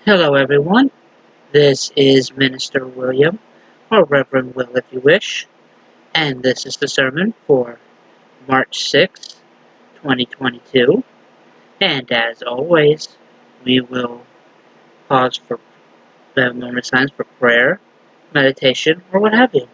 Hello, everyone. This is Minister William, or Reverend Will, if you wish, and this is the sermon for March 6th, 2022. And as always, we will pause for the moment of silence for prayer, meditation, or what have you.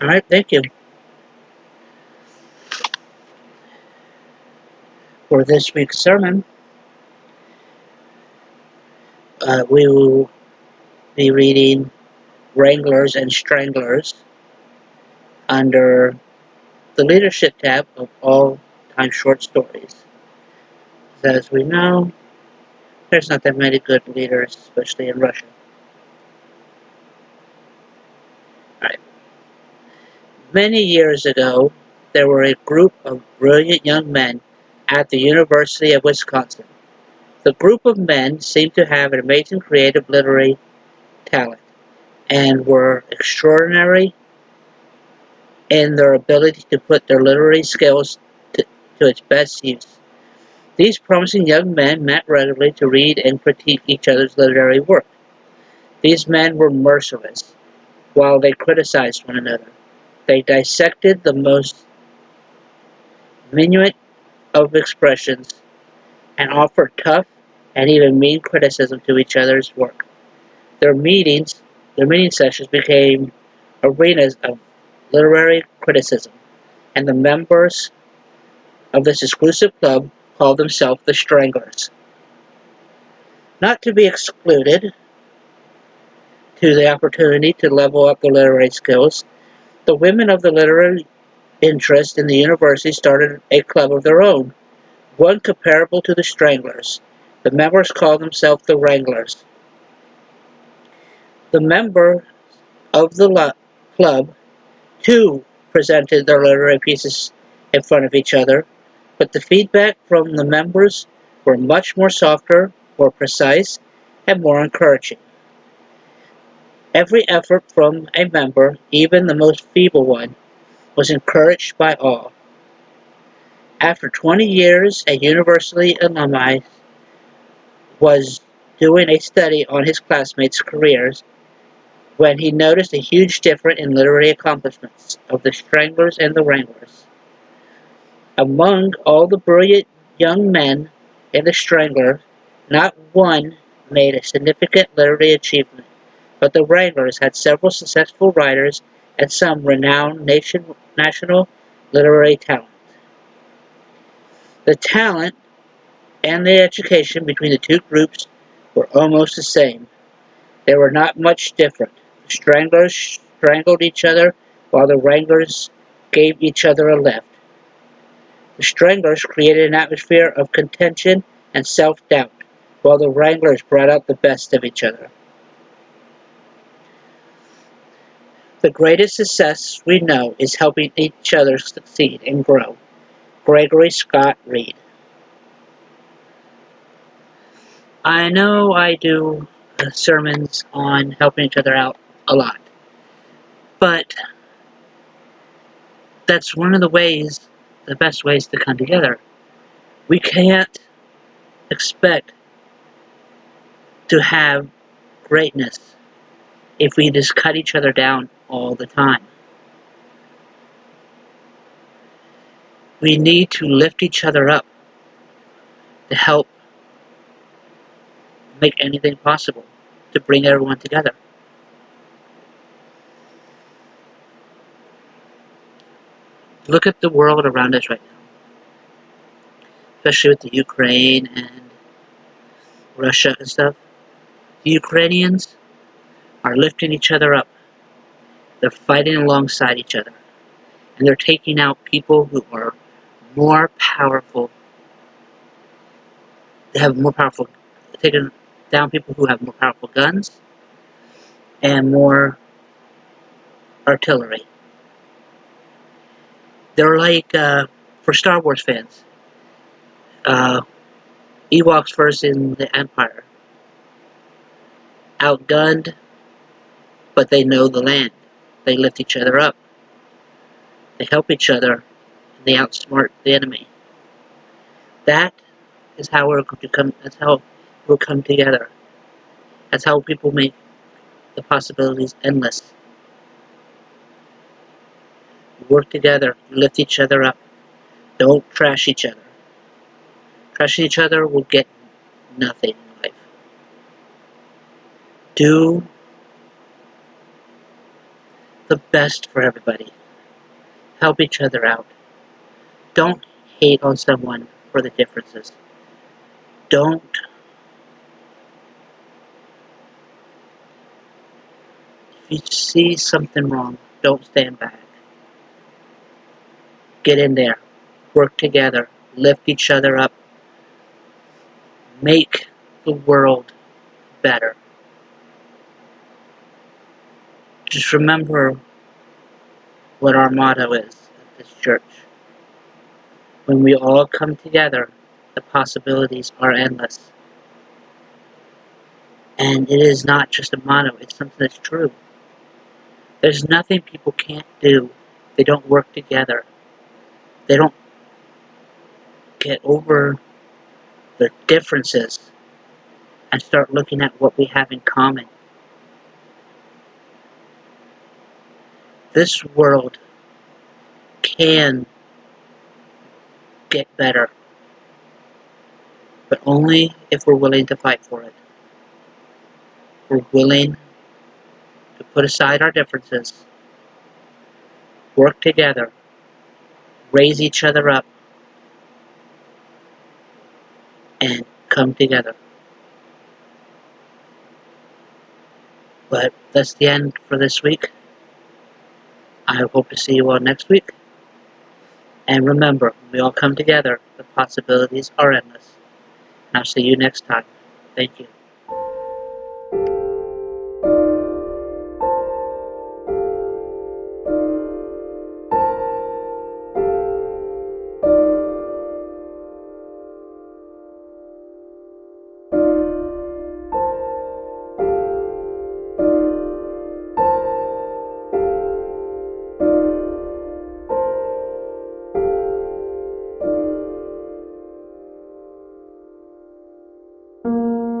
All right, thank you. For this week's sermon, we will be reading Wranglers and Stranglers under the leadership tab of all-time short stories. As we know, there's not that many good leaders, especially in Russia. Right. Many years ago, there were a group of brilliant young men at the University of Wisconsin. The group of men seemed to have an amazing creative literary talent and were extraordinary in their ability to put their literary skills to its best use. These promising young men met regularly to read and critique each other's literary work. These men were merciless while they criticized one another. They dissected the most minute of expressions and offered tough and even mean criticism to each other's work. Their meeting sessions became arenas of literary criticism, and the members of this exclusive club called themselves the Stranglers. Not to be excluded to the opportunity to level up their literary skills, the women of the literary interest in the university started a club of their own, one comparable to the Stranglers. The members called themselves the Wranglers. The members of the club, too, presented their literary pieces in front of each other, but the feedback from the members were much more softer, more precise, and more encouraging. Every effort from a member, even the most feeble one, was encouraged by all. After 20 years, a university alumni was doing a study on his classmates' careers when he noticed a huge difference in literary accomplishments of the Stranglers and the Wranglers. Among all the brilliant young men in the Stranglers, not one made a significant literary achievement, but the Wranglers had several successful writers and some renowned national literary talent. The talent and the education between the two groups were almost the same. They were not much different. The Stranglers strangled each other while the Wranglers gave each other a lift. The Stranglers created an atmosphere of contention and self-doubt, while the Wranglers brought out the best of each other. The greatest success we know is helping each other succeed and grow. Gregory Scott Reed. I know I do sermons on helping each other out a lot, but that's one of the best ways to come together. We can't expect to have greatness if we just cut each other down all the time. We need to lift each other up to help make anything possible, to bring everyone together. Look at the world around us right now, especially with the Ukraine and Russia and stuff. The Ukrainians are lifting each other up. They're fighting alongside each other. And they're taking out people who are more powerful. They have more powerful, down people who have more powerful guns and more artillery. They're like, for Star Wars fans, uh, Ewoks versus the Empire. Outgunned, but they know the land. They lift each other up. They help each other, and they outsmart the enemy. That is how we're going to come. That's how we'll come together. That's how people make the possibilities endless. Work together, lift each other up. Don't trash each other. Trashing each other will get nothing in life. Do the best for everybody. Help each other out. Don't hate on someone for the differences. Don't If you see something wrong, don't stand back. Get in there. Work together. Lift each other up. Make the world better. Just remember what our motto is at this church. When we all come together, the possibilities are endless. And it is not just a motto, it's something that's true. There's nothing people can't do. They don't work together. They don't get over their differences and start looking at what we have in common. This world can get better, but only if we're willing to fight for it. We're willing to put aside our differences, work together, raise each other up, and come together. But that's the end for this week. I hope to see you all next week. And remember, when we all come together, the possibilities are endless. And I'll see you next time. Thank you.